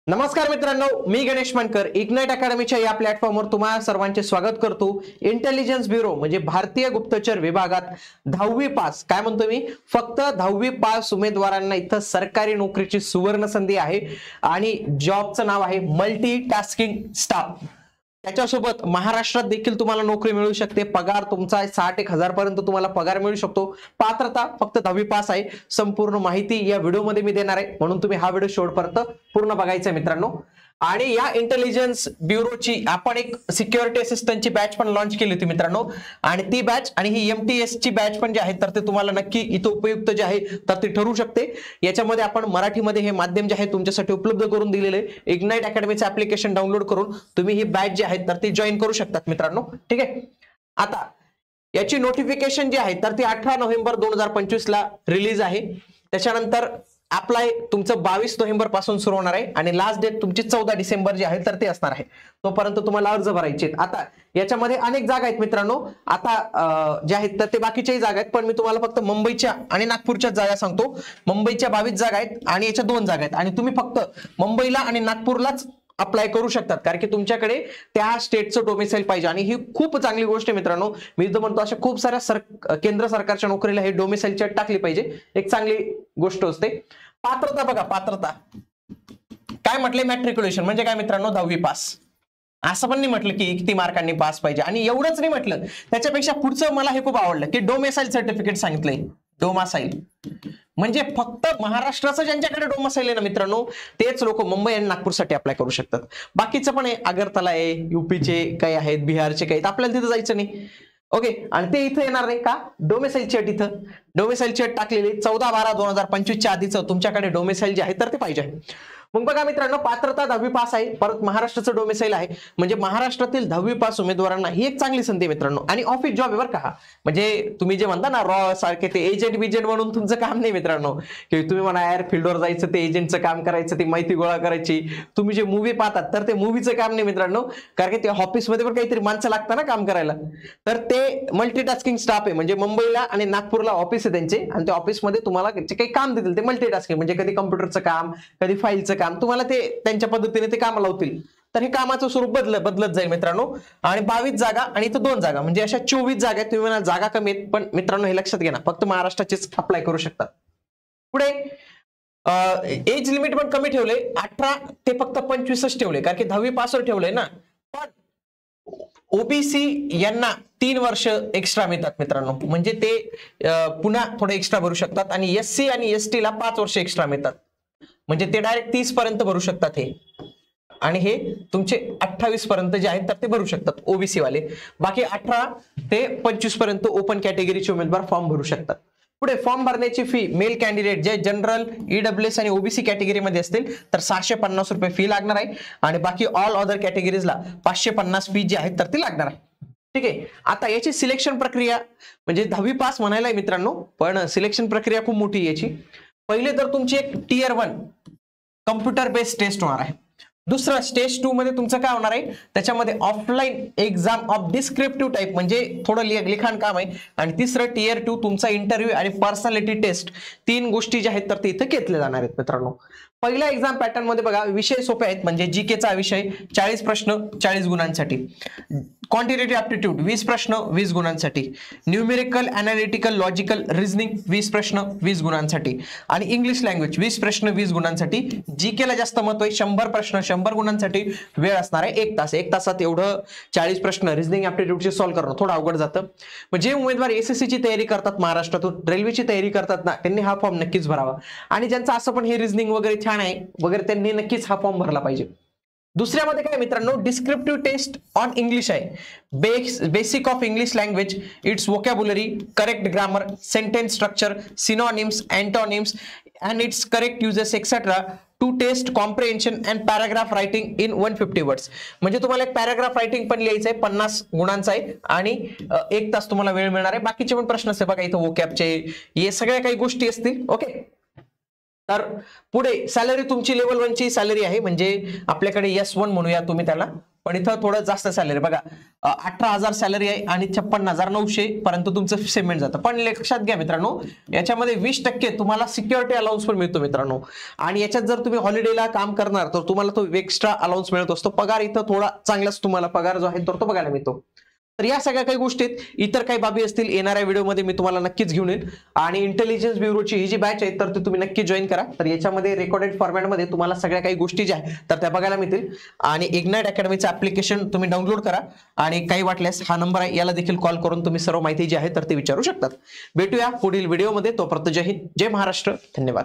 नमस्कार मित्रांनो, मी गणेश मानकर इग्नाइट अकॅडमीच्या या प्लॅटफॉर्मवर तुम्हा सर्वांचे स्वागत करतो। इंटेलिजन्स ब्युरो म्हणजे भारतीय गुप्तचर विभागात 10वी पास, काय म्हणतो मी, फक्त 10वी पास उमेदवारांना इथं सरकारी नोकरीची सुवर्ण संधी आहे आणि जॉबचं नाव आहे मल्टीटास्किंग स्टाफ। त्याच्यासोबत महाराष्ट्रात देखील तुम्हाला नोकरी मिळू शकते। पगार तुमचा 61,000 पर्यंत तुम्हाला पगार मिळू शकतो। पात्रता फक्त 10वी पास आहे। संपूर्ण माहिती या व्हिडिओमध्ये मी देणार आहे, म्हणून तुम्ही हा व्हिडिओ शेवटपर्यंत पूर्ण बघायचा आहे मित्रांनो। आणि या इंटेलिजन्स ब्युरोची आपण एक सिक्युरिटी असिस्टंटची बॅच पण लॉन्च केली होती मित्रांनो, आणि ती बॅच आणि ही MTS ची बॅच पण जी आहे तर ते तुम्हाला नक्की इथं उपयुक्त जे आहे तर ते ठरू शकते। याच्यामध्ये आपण मराठीमध्ये हे माध्यम जे आहे तुमच्यासाठी उपलब्ध करून दिलेले आहे। इग्नाइट अकॅडमीचं ऍप्लिकेशन डाउनलोड करून तुम्ही ही बॅच जी आहे तर ती जॉईन करू शकतात मित्रांनो, ठीक आहे। आता याची नोटिफिकेशन जी आहे तर ती 18 नोव्हेंबर 2025 ला रिलीज आहे। त्याच्यानंतर अप्लाय तुमचं 22 नोव्हेंबर पासून सुरू होणार आहे आणि लास्ट डेट तुमची 14 डिसेंबर जी आहे तर ते असणार आहे। तोपर्यंत तुम्हाला अर्ज भरायचे आहेत। आता याच्यामध्ये अनेक जागा आहेत मित्रांनो, आता जे आहेत तर ते बाकीच्याही जागा आहेत, पण मी तुम्हाला फक्त मुंबईच्या आणि नागपूरच्या जागा सांगतो। मुंबईच्या 22 जागा आहेत आणि याच्या 2 जागा आहेत, आणि तुम्ही फक्त मुंबईला आणि नागपूरलाच अप्लाय करू शकतात, कारण की तुमच्याकडे त्या स्टेटचं डोमिसाईल पाहिजे। आणि ही खूप चांगली गोष्ट आहे मित्रांनो। मी तर म्हणतो अशा खूप साऱ्या केंद्र सरकारच्या नोकरीला हे डोमिसाईल चेक टाकली पाहिजे, एक चांगली गोष्ट असते। पात्रता बघा, पात्रता काय म्हटले, मॅट्रिक्युलेशन म्हणजे काय मित्रांनो, 10वी पास। असं पण नाही म्हटलं की किती मार्कांनी पास पाहिजे, आणि एवढंच नाही म्हटलं, त्याच्यापेक्षा पुढचं मला हे खूप आवडलं की डोमिसाईल सर्टिफिकेट सांगितलंय। डोमासाईल म्हणजे फक्त महाराष्ट्राचं ज्यांच्याकडे डोमासाईल आहे ना मित्रांनो, तेच लोक मुंबई आणि नागपूरसाठी अप्लाय करू शकतात। बाकीचं पण आहे, आगरतला आहे, यूपीचे काही आहेत, बिहारचे काही, आपल्याला तिथं जायचं नाही, ओके। आणि ते इथं येणार नाही का, डोमिसाईलची अट, इथं डोमिसाईलची अट टाकलेली 14/12/2025 च्या आधीचं तुमच्याकडे डोमिसाईल जे आहे तर ते पाहिजे। मग बघा मित्रांनो, पात्रता 10वी पास आहे, परत महाराष्ट्राचं डोमिसाईल आहे, म्हणजे महाराष्ट्रातील 10वी पास उमेदवारांना ही एक चांगली संधी मित्रांनो। आणि ऑफिस जॉब आहे बरं का, म्हणजे तुम्ही जे म्हणता ना रॉ सारखे ते एजंट बिजंट म्हणून तुमचं काम नाही मित्रांनो, की तुम्ही म्हणा यार फील्डवर जायचं, ते एजंटचं काम करायचं, ती माहिती गोळा करायची, तुम्ही जे मूवी पाहतात तर ते मूवीचं काम नाही मित्रांनो, कारण की त्या ऑफिसमध्ये पण काहीतरी माणसं लागतात ना काम करायला। तर ते मल्टीटास्किंग स्टाफ आहे, म्हणजे मुंबईला आणि नागपूरला ऑफिस आहे त्यांचे, आणि त्या ऑफिसमध्ये तुम्हाला जे काही काम देतील ते मल्टीटास्किंग, म्हणजे कधी कम्प्युटरचं काम, कधी फाईलचं काम, तुम्हाला ते त्यांच्या पद्धतीने ते काम लावतील। तर हे कामाचं स्वरूप बदलत जाईल मित्रांनो। आणि 22 जागा आणि इथं 2 जागा, म्हणजे अशा 24 जागा आहेत। तुम्ही म्हणाल जागा कमी आहेत, पण मित्रांनो हे लक्षात घ्या ना, फक्त महाराष्ट्राचेच अप्लाय करू शकतात। पुढे एज लिमिट पण कमी ठेवले, 18 ते फक्त 25च ठेवले, कारण की 10वी पासवर ठेवलंय ना। पण ओबीसी यांना 3 वर्ष एक्स्ट्रा मिळतात मित्रांनो, म्हणजे ते पुन्हा थोडे एक्स्ट्रा भरू शकतात। आणि SC आणि ST ला 5 वर्ष एक्स्ट्रा मिळतात, म्हणजे ते डायरेक्ट 30 पर्यंत भरू शकतात हे, आणि हे तुमचे 28 पर्यंत जे आहेत तर ते भरू शकतात ओबीसी वाले। बाकी 18 ते 25 पर्यंत ओपन कॅटेगरीचे उमेदवार फॉर्म भरू शकतात। पुढे फॉर्म भरण्याची फी, मेल कॅन्डिडेट जे जनरल, EWS आणि ओबीसी कॅटेगरीमध्ये असतील तर 650 रुपये फी लागणार आहे, आणि बाकी ऑल अदर कॅटेगरीजला 550 फी जी आहे तर ती लागणार आहे, ठीक आहे। आता याची सिलेक्शन प्रक्रिया, म्हणजे 10वी पास म्हणायला आहे मित्रांनो, पण सिलेक्शन प्रक्रिया खूप मोठी आहे याची। पहिले तर तुमची एक Tier 1 कम्प्युटर बेस्ड टेस्ट होणार आहे। दुसरं स्टेज 2 मध्ये तुमचं काय होणार आहे, त्याच्यामध्ये offline exam of descriptive type, म्हणजे थोडं लिखाण काम आहे। आणि तिसरं Tier 2 तुमचा इंटरव्ह्यू आणि पर्सनॅलिटी टेस्ट, 3 गोष्टी ज्या आहेत तर ते इथं घेतले जाणार आहेत मित्रांनो। पहिल्या एक्झाम पॅटर्न मध्ये बघा, विषय सोपे आहेत, म्हणजे GK चा विषय 40 प्रश्न 40 गुणांसाठी, क्वांटिटेटिव्ह ऍप्टिट्यूड 20 प्रश्न 20 गुणांसाठी, न्यूमेरिकल अनालिटिकल लॉजिकल रिझनिंग 20 प्रश्न 20 गुणांसाठी, आणि इंग्लिश लँग्वेज 20 प्रश्न 20 गुणांसाठी। GK ला जास्त महत्व आहे, 100 प्रश्न 100 गुणांसाठी, वेळ असणार आहे 1 तास। 1 तासात एवढं 40 प्रश्न रिझनिंग ऍप्टिट्यूडचे सॉल्व्ह करणं थोडं अवघड जातं। म्हणजे उमेदवार SSC ची तयारी करतात, महाराष्ट्रातून रेल्वेची तयारी करतात ना, त्यांनी हा फॉर्म नक्कीच भरावा। आणि ज्यांचं असं पण हे रिझनिंग वगैरे छान आहे वगैरे, त्यांनी नक्कीच हा फॉर्म भरला पाहिजे। दुसऱ्यामध्ये काय मित्रांनो, डिस्क्रिप्टिव्ह टेस्ट ऑन इंग्लिश आहे, basic of English language, it's vocabulary, correct grammar, sentence structure, synonyms, antonyms and its correct uses etc. to test comprehension and paragraph writing in 150 words. म्हणजे तुम्हाला एक पॅराग्राफ रायटिंग पण लिहायचं आहे, 50 गुणांचा आहे, आणि 1 तास तुम्हाला वेळ मिळणार आहे। बाकीचे पण प्रश्न असते बघा इथं, वोकॅबचे हे सगळ्या काही गोष्टी असतील, ओके। तर पुढे सॅलरी तुमची लेवल 1 ची सॅलरी आहे, म्हणजे आपल्याकडे S1 म्हणूया तुम्ही त्याला, पण इथं थोडं जास्त सॅलरी बघा 18,000 सॅलरी आहे आणि 56,900 पर्यंत तुमचं पेमेंट जातं. पण लक्षात घ्या मित्रांनो, याच्यामध्ये 20% तुम्हाला सिक्युरिटी अलाउन्स पण मिळतो मित्रांनो. आणि याच्यात जर तुम्ही हॉलिडेला काम करणार तर तुम्हाला तो एक्स्ट्रा अलाउन्स मिळत असतो. पगार इथं थोडा चांगलाच तुम्हाला पगार जो आहे तो बघायला मिळतो. तर या सगळ्या काही गोष्टीत इतर काही बाबी असतील येणाऱ्या व्हिडिओमध्ये मी तुम्हाला नक्कीच घेऊन येईन. आणि इंटेलिजन्स ब्युरोची ही जी बॅच आहे तर ती तुम्ही नक्की जॉईन करा. तर याच्यामध्ये रेकॉर्डेड फॉर्मॅटमध्ये तुम्हाला सगळ्या काही गोष्टी ज्या आहेत तर त्या बघायला मिळतील. आणि इग्नाइट अकॅडमीचं ऍप्लिकेशन तुम्ही डाउनलोड करा आणि काही वाटल्यास हा नंबर आहे याला देखील कॉल करून तुम्ही सर्व माहिती जी आहे तर ती विचारू शकतात. भेटूया पुढील व्हिडिओमध्ये. तोपर्यंत जय हिंद, जय महाराष्ट्र, धन्यवाद.